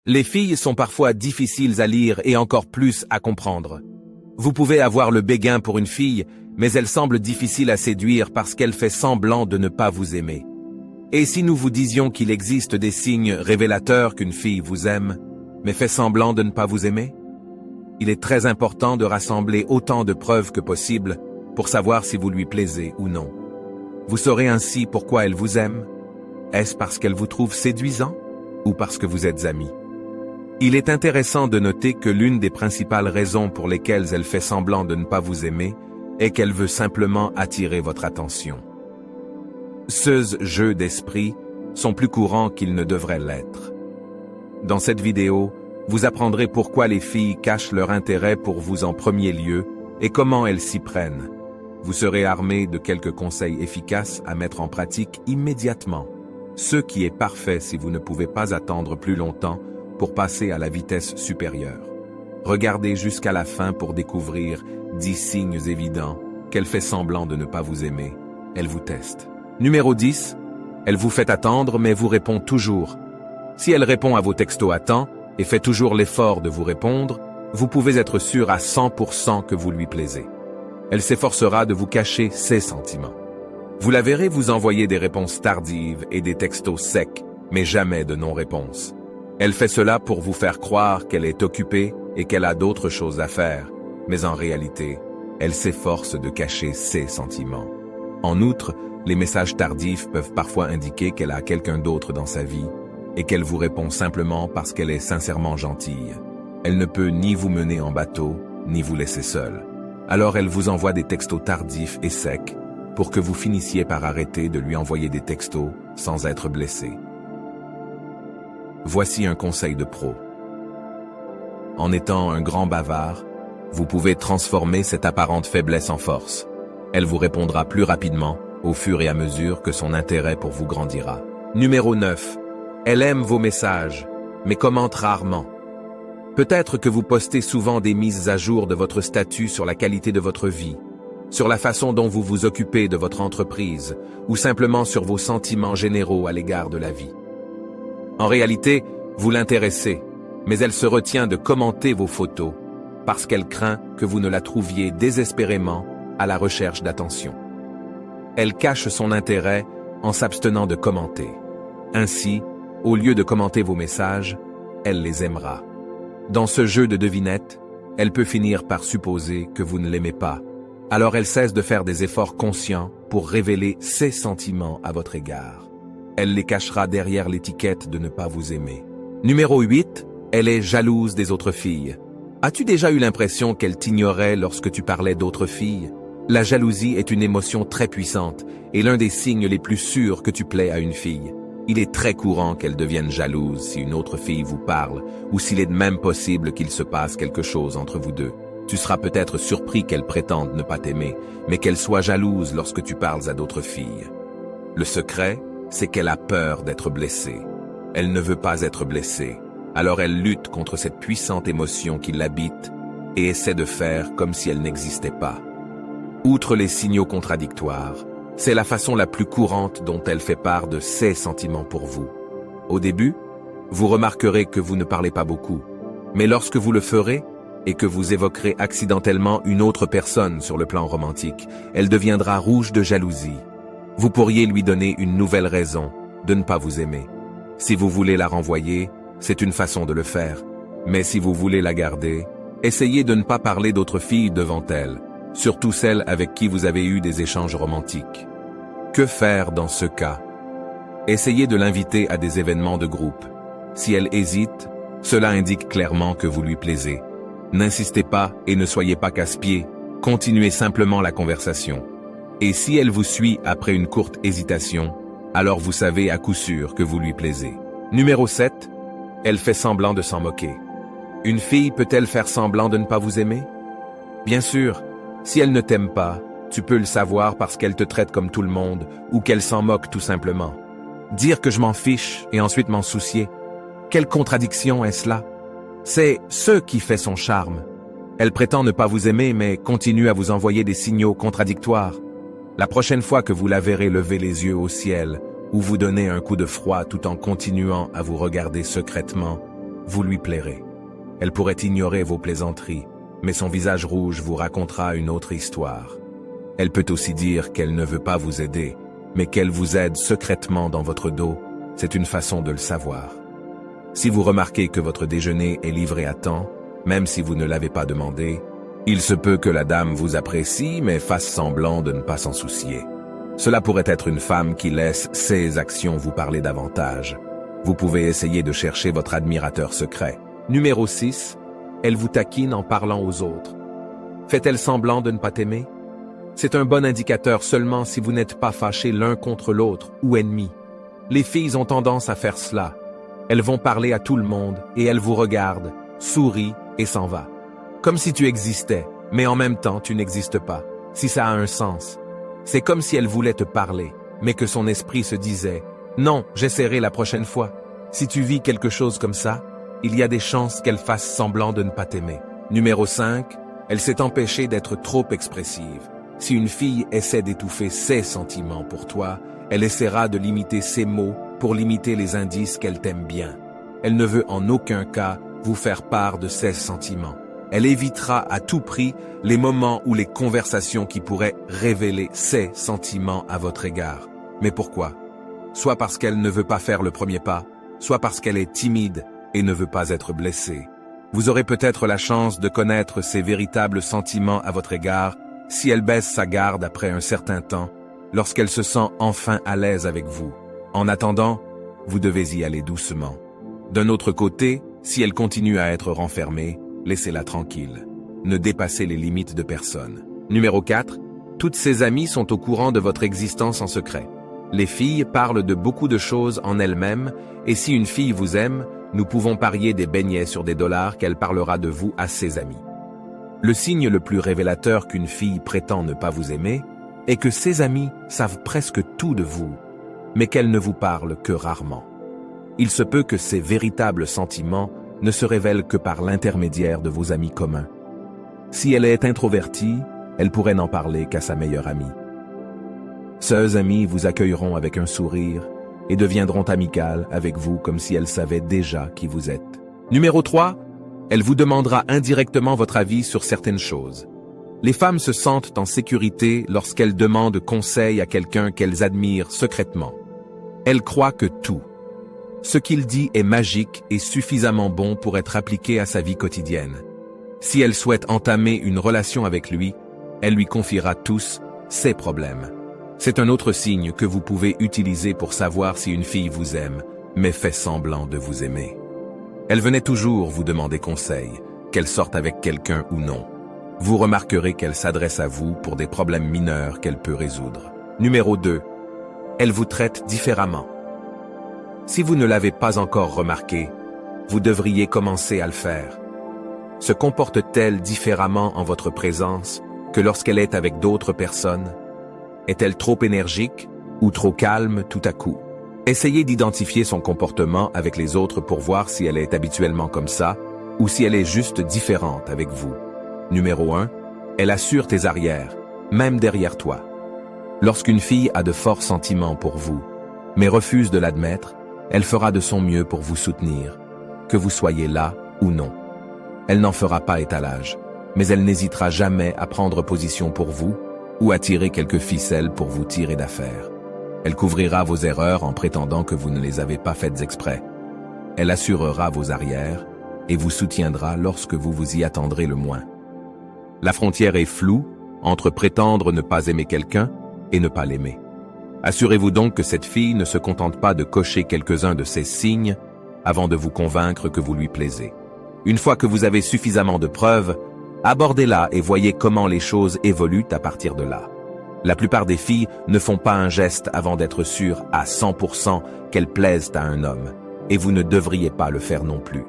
Les filles sont parfois difficiles à lire et encore plus à comprendre. Vous pouvez avoir le béguin pour une fille, mais elle semble difficile à séduire parce qu'elle fait semblant de ne pas vous aimer. Et si nous vous disions qu'il existe des signes révélateurs qu'une fille vous aime, mais fait semblant de ne pas vous aimer? Il est très important de rassembler autant de preuves que possible pour savoir si vous lui plaisez ou non. Vous saurez ainsi pourquoi elle vous aime. Est-ce parce qu'elle vous trouve séduisant ou parce que vous êtes amis? Il est intéressant de noter que l'une des principales raisons pour lesquelles elle fait semblant de ne pas vous aimer est qu'elle veut simplement attirer votre attention. Ces jeux d'esprit sont plus courants qu'ils ne devraient l'être. Dans cette vidéo, vous apprendrez pourquoi les filles cachent leur intérêt pour vous en premier lieu et comment elles s'y prennent. Vous serez armé de quelques conseils efficaces à mettre en pratique immédiatement, ce qui est parfait si vous ne pouvez pas attendre plus longtemps pour passer à la vitesse supérieure. Regardez jusqu'à la fin pour découvrir 10 signes évidents qu'elle fait semblant de ne pas vous aimer. Elle vous teste. Numéro 10. Elle vous fait attendre mais vous répond toujours. Si elle répond à vos textos à temps et fait toujours l'effort de vous répondre, vous pouvez être sûr à 100% que vous lui plaisez. Elle s'efforcera de vous cacher ses sentiments. Vous la verrez vous envoyer des réponses tardives et des textos secs, mais jamais de non-réponse. Elle fait cela pour vous faire croire qu'elle est occupée et qu'elle a d'autres choses à faire, mais en réalité, elle s'efforce de cacher ses sentiments. En outre, les messages tardifs peuvent parfois indiquer qu'elle a quelqu'un d'autre dans sa vie et qu'elle vous répond simplement parce qu'elle est sincèrement gentille. Elle ne peut ni vous mener en bateau, ni vous laisser seul. Alors elle vous envoie des textos tardifs et secs pour que vous finissiez par arrêter de lui envoyer des textos sans être blessé. Voici un conseil de pro. En étant un grand bavard, vous pouvez transformer cette apparente faiblesse en force. Elle vous répondra plus rapidement au fur et à mesure que son intérêt pour vous grandira. Numéro 9. Elle aime vos messages, mais commente rarement. Peut-être que vous postez souvent des mises à jour de votre statut sur la qualité de votre vie, sur la façon dont vous vous occupez de votre entreprise, ou simplement sur vos sentiments généraux à l'égard de la vie. En réalité, vous l'intéressez, mais elle se retient de commenter vos photos parce qu'elle craint que vous ne la trouviez désespérément à la recherche d'attention. Elle cache son intérêt en s'abstenant de commenter. Ainsi, au lieu de commenter vos messages, elle les aimera. Dans ce jeu de devinette, elle peut finir par supposer que vous ne l'aimez pas. Alors elle cesse de faire des efforts conscients pour révéler ses sentiments à votre égard. Elle les cachera derrière l'étiquette de ne pas vous aimer. Numéro 8. Elle est jalouse des autres filles. As-tu déjà eu l'impression qu'elle t'ignorait lorsque tu parlais d'autres filles? La jalousie est une émotion très puissante et l'un des signes les plus sûrs que tu plais à une fille. Il est très courant qu'elle devienne jalouse si une autre fille vous parle ou s'il est même possible qu'il se passe quelque chose entre vous deux. Tu seras peut-être surpris qu'elle prétende ne pas t'aimer, mais qu'elle soit jalouse lorsque tu parles à d'autres filles. Le secret, c'est qu'elle a peur d'être blessée. Elle ne veut pas être blessée, alors elle lutte contre cette puissante émotion qui l'habite et essaie de faire comme si elle n'existait pas. Outre les signaux contradictoires, c'est la façon la plus courante dont elle fait part de ses sentiments pour vous. Au début, vous remarquerez que vous ne parlez pas beaucoup, mais lorsque vous le ferez et que vous évoquerez accidentellement une autre personne sur le plan romantique, elle deviendra rouge de jalousie. Vous pourriez lui donner une nouvelle raison de ne pas vous aimer. Si vous voulez la renvoyer, c'est une façon de le faire. Mais si vous voulez la garder, essayez de ne pas parler d'autres filles devant elle, surtout celles avec qui vous avez eu des échanges romantiques. Que faire dans ce cas? Essayez de l'inviter à des événements de groupe. Si elle hésite, cela indique clairement que vous lui plaisez. N'insistez pas et ne soyez pas casse-pied, continuez simplement la conversation. Et si elle vous suit après une courte hésitation, alors vous savez à coup sûr que vous lui plaisez. Numéro 7. Elle fait semblant de s'en moquer. Une fille peut-elle faire semblant de ne pas vous aimer? Bien sûr, si elle ne t'aime pas, tu peux le savoir parce qu'elle te traite comme tout le monde ou qu'elle s'en moque tout simplement. Dire que je m'en fiche et ensuite m'en soucier, quelle contradiction est-ce là? C'est ce qui fait son charme. Elle prétend ne pas vous aimer mais continue à vous envoyer des signaux contradictoires. La prochaine fois que vous la verrez lever les yeux au ciel ou vous donner un coup de froid tout en continuant à vous regarder secrètement, vous lui plairez. Elle pourrait ignorer vos plaisanteries, mais son visage rouge vous racontera une autre histoire. Elle peut aussi dire qu'elle ne veut pas vous aider, mais qu'elle vous aide secrètement dans votre dos. C'est une façon de le savoir. Si vous remarquez que votre déjeuner est livré à temps, même si vous ne l'avez pas demandé, il se peut que la dame vous apprécie mais fasse semblant de ne pas s'en soucier. Cela pourrait être une femme qui laisse ses actions vous parler davantage. Vous pouvez essayer de chercher votre admirateur secret. Numéro 6. Elle vous taquine en parlant aux autres. Fait-elle semblant de ne pas t'aimer? C'est un bon indicateur seulement si vous n'êtes pas fâchés l'un contre l'autre ou ennemis. Les filles ont tendance à faire cela. Elles vont parler à tout le monde et elles vous regardent, sourient et s'en va. Comme si tu existais, mais en même temps tu n'existes pas, si ça a un sens. C'est comme si elle voulait te parler, mais que son esprit se disait « Non, j'essaierai la prochaine fois ». Si tu vis quelque chose comme ça, il y a des chances qu'elle fasse semblant de ne pas t'aimer. Numéro 5. Elle s'est empêchée d'être trop expressive. Si une fille essaie d'étouffer ses sentiments pour toi, elle essaiera de limiter ses mots pour limiter les indices qu'elle t'aime bien. Elle ne veut en aucun cas vous faire part de ses sentiments. Elle évitera à tout prix les moments ou les conversations qui pourraient révéler ses sentiments à votre égard. Mais pourquoi? Soit parce qu'elle ne veut pas faire le premier pas, soit parce qu'elle est timide et ne veut pas être blessée. Vous aurez peut-être la chance de connaître ses véritables sentiments à votre égard si elle baisse sa garde après un certain temps, lorsqu'elle se sent enfin à l'aise avec vous. En attendant, vous devez y aller doucement. D'un autre côté, si elle continue à être renfermée, laissez-la tranquille. Ne dépassez les limites de personne. Numéro 4. Toutes ses amies sont au courant de votre existence en secret. Les filles parlent de beaucoup de choses en elles-mêmes, et si une fille vous aime, nous pouvons parier des beignets sur des dollars qu'elle parlera de vous à ses amis. Le signe le plus révélateur qu'une fille prétend ne pas vous aimer est que ses amis savent presque tout de vous, mais qu'elle ne vous parle que rarement. Il se peut que ses véritables sentiments ne se révèlent que par l'intermédiaire de vos amis communs. Si elle est introvertie, elle pourrait n'en parler qu'à sa meilleure amie. Ces amies vous accueilleront avec un sourire et deviendront amicales avec vous comme si elles savaient déjà qui vous êtes. Numéro 3. Elle vous demandera indirectement votre avis sur certaines choses. Les femmes se sentent en sécurité lorsqu'elles demandent conseil à quelqu'un qu'elles admirent secrètement. Elles croient que tout ce qu'il dit est magique et suffisamment bon pour être appliqué à sa vie quotidienne. Si elle souhaite entamer une relation avec lui, elle lui confiera tous ses problèmes. C'est un autre signe que vous pouvez utiliser pour savoir si une fille vous aime, mais fait semblant de vous aimer. Elle venait toujours vous demander conseil, qu'elle sorte avec quelqu'un ou non. Vous remarquerez qu'elle s'adresse à vous pour des problèmes mineurs qu'elle peut résoudre. Numéro 2. Elle vous traite différemment. Si vous ne l'avez pas encore remarqué, vous devriez commencer à le faire. Se comporte-t-elle différemment en votre présence que lorsqu'elle est avec d'autres personnes? Est-elle trop énergique ou trop calme tout à coup? Essayez d'identifier son comportement avec les autres pour voir si elle est habituellement comme ça ou si elle est juste différente avec vous. Numéro 1. Elle assure tes arrières, même derrière toi. Lorsqu'une fille a de forts sentiments pour vous, mais refuse de l'admettre, elle fera de son mieux pour vous soutenir, que vous soyez là ou non. Elle n'en fera pas étalage, mais elle n'hésitera jamais à prendre position pour vous ou à tirer quelques ficelles pour vous tirer d'affaire. Elle couvrira vos erreurs en prétendant que vous ne les avez pas faites exprès. Elle assurera vos arrières et vous soutiendra lorsque vous vous y attendrez le moins. La frontière est floue entre prétendre ne pas aimer quelqu'un et ne pas l'aimer. Assurez-vous donc que cette fille ne se contente pas de cocher quelques-uns de ces signes avant de vous convaincre que vous lui plaisez. Une fois que vous avez suffisamment de preuves, abordez-la et voyez comment les choses évoluent à partir de là. La plupart des filles ne font pas un geste avant d'être sûres à 100% qu'elles plaisent à un homme, et vous ne devriez pas le faire non plus.